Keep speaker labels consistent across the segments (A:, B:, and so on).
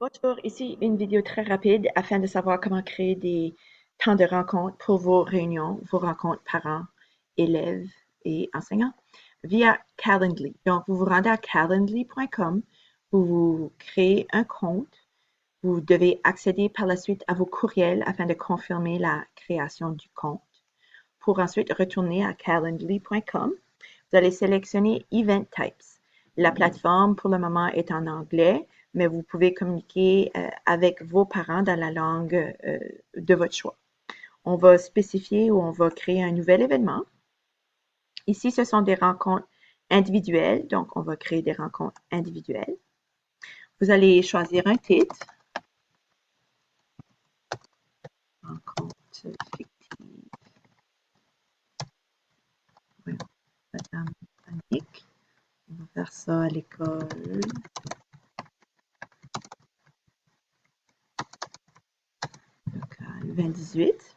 A: Bonjour, ici une vidéo très rapide afin de savoir comment créer des temps de rencontre pour vos réunions, vos rencontres parents, élèves et enseignants via Calendly. Donc, vous vous rendez à calendly.com, vous créez un compte, vous devez accéder par la suite à vos courriels afin de confirmer la création du compte. Pour ensuite retourner à calendly.com, vous allez sélectionner Event Types. La plateforme pour le moment est en anglais, mais vous pouvez communiquer avec vos parents dans la langue de votre choix. On va spécifier ou on va créer un nouvel événement. Ici, ce sont des rencontres individuelles, donc on va créer des rencontres individuelles. Vous allez choisir un titre. Rencontre fictive. Voilà, Madame Annick. On va faire ça à l'école. Locale 2018.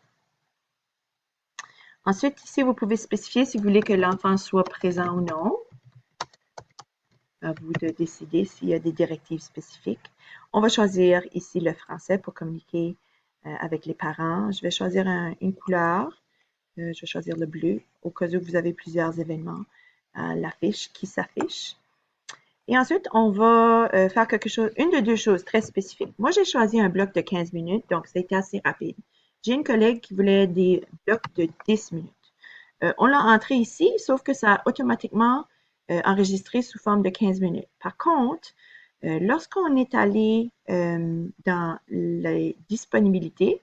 A: Ensuite, ici, vous pouvez spécifier si vous voulez que l'enfant soit présent ou non. À vous de décider s'il y a des directives spécifiques. On va choisir ici le français pour communiquer avec les parents. Je vais choisir une couleur. Je vais choisir le bleu au cas où vous avez plusieurs événements à l'affiche qui s'affiche. Et ensuite, on va faire quelque chose, une de deux choses très spécifiques. Moi, j'ai choisi un bloc de 15 minutes, donc c'était assez rapide. J'ai une collègue qui voulait des blocs de 10 minutes. On l'a entré ici, sauf que ça a automatiquement enregistré sous forme de 15 minutes. Par contre, lorsqu'on est allé dans les disponibilités,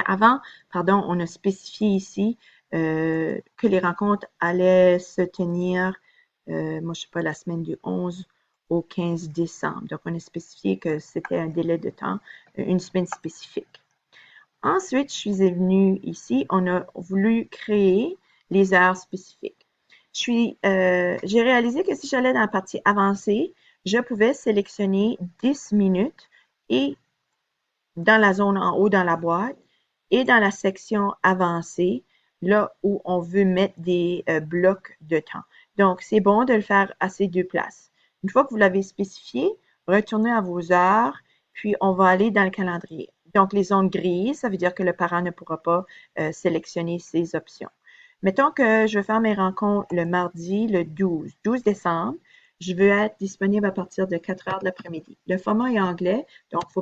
A: avant, pardon, on a spécifié ici que les rencontres allaient se tenir, moi je sais pas, la semaine du 11 au 15 décembre. Donc, on a spécifié que c'était un délai de temps, une semaine spécifique. Ensuite, je suis venue ici, on a voulu créer les heures spécifiques. J'ai réalisé que si j'allais dans la partie avancée, je pouvais sélectionner 10 minutes et dans la zone en haut dans la boîte et dans la section avancée, là où on veut mettre des blocs de temps. Donc, c'est bon de le faire à ces deux places. Une fois que vous l'avez spécifié, retournez à vos heures, puis on va aller dans le calendrier. Donc, les zones grises, ça veut dire que le parent ne pourra pas sélectionner ces options. Mettons que je vais faire mes rencontres le mardi, le 12 décembre. Je veux être disponible à partir de 4 heures de l'après-midi. Le format est anglais, donc il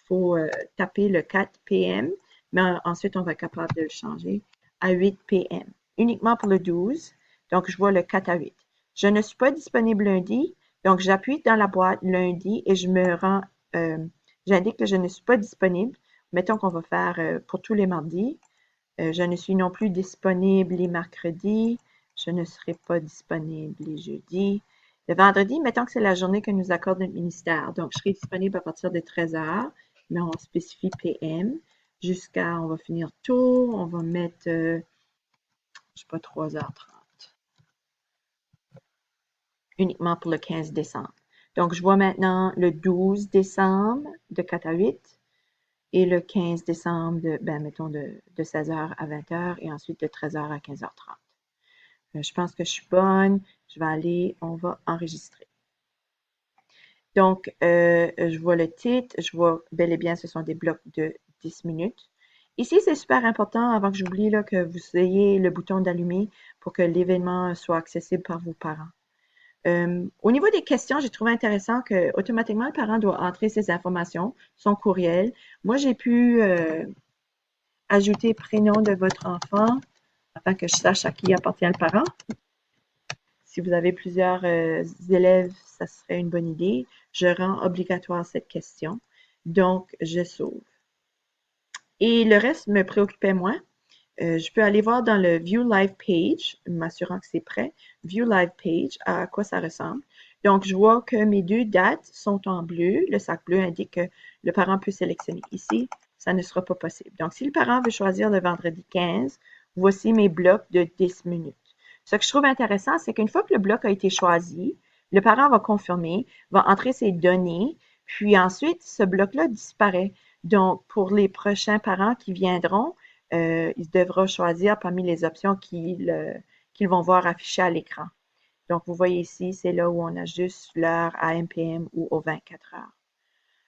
A: faut taper le 4 p.m., mais ensuite, on va être capable de le changer à 8 p.m. Uniquement pour le 12, donc je vois le 4 à 8. Je ne suis pas disponible lundi, donc j'appuie dans la boîte lundi et je me rends, j'indique que je ne suis pas disponible. Mettons qu'on va faire pour tous les mardis. Je ne suis non plus disponible les mercredis. Je ne serai pas disponible les jeudis. Le vendredi, mettons que c'est la journée que nous accorde notre ministère. Donc, je serai disponible à partir de 13 heures, mais on spécifie PM jusqu'à, on va finir tôt, on va mettre, je sais pas, 3h30. Uniquement pour le 15 décembre. Donc, je vois maintenant le 12 décembre de 4 à 8 et le 15 décembre, mettons, de 16h à 20h et ensuite de 13h à 15h30. Je pense que je suis bonne. Je vais aller, on va enregistrer. Donc, je vois le titre, je vois bel et bien, ce sont des blocs de 10 minutes. Ici, c'est super important, avant que j'oublie, que vous ayez le bouton d'allumer pour que l'événement soit accessible par vos parents. Au niveau des questions, j'ai trouvé intéressant que automatiquement, le parent doit entrer ses informations, son courriel. Moi, j'ai pu ajouter prénom de votre enfant afin que je sache à qui appartient le parent. Si vous avez plusieurs élèves, ça serait une bonne idée. Je rends obligatoire cette question. Donc, je sauve. Et le reste me préoccupait moins. Je peux aller voir dans le View Live Page, m'assurant que c'est prêt. View Live Page, à quoi ça ressemble. Donc, je vois que mes deux dates sont en bleu. Le sac bleu indique que le parent peut sélectionner. Ici, ça ne sera pas possible. Donc, si le parent veut choisir le vendredi 15, voici mes blocs de 10 minutes. Ce que je trouve intéressant, c'est qu'une fois que le bloc a été choisi, le parent va confirmer, va entrer ses données, puis ensuite, ce bloc-là disparaît. Donc, pour les prochains parents qui viendront, il devra choisir parmi les options qu'ils vont voir affichées à l'écran. Donc, vous voyez ici, c'est là où on ajuste l'heure à MPM ou aux 24 heures.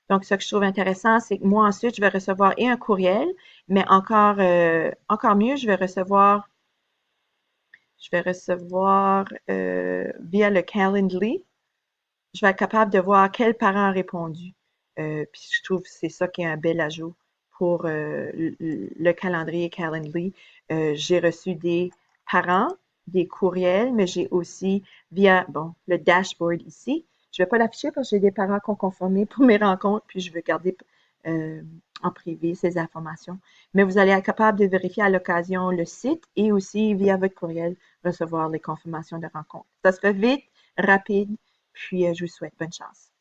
A: Donc, ce que je trouve intéressant, c'est que moi, ensuite, je vais recevoir et un courriel, mais encore mieux, je vais recevoir via le Calendly, je vais être capable de voir quel parent a répondu. Puis je trouve que c'est ça qui est un bel ajout pour le calendrier Calendly. J'ai reçu des parents, des courriels, mais j'ai aussi via le dashboard ici. Je ne vais pas l'afficher parce que j'ai des parents qui ont conformé pour mes rencontres, puis je veux garder euh, en privé ces informations. Mais vous allez être capable de vérifier à l'occasion le site et aussi via votre courriel recevoir les confirmations de rencontres. Ça se fait vite, rapide, puis je vous souhaite bonne chance.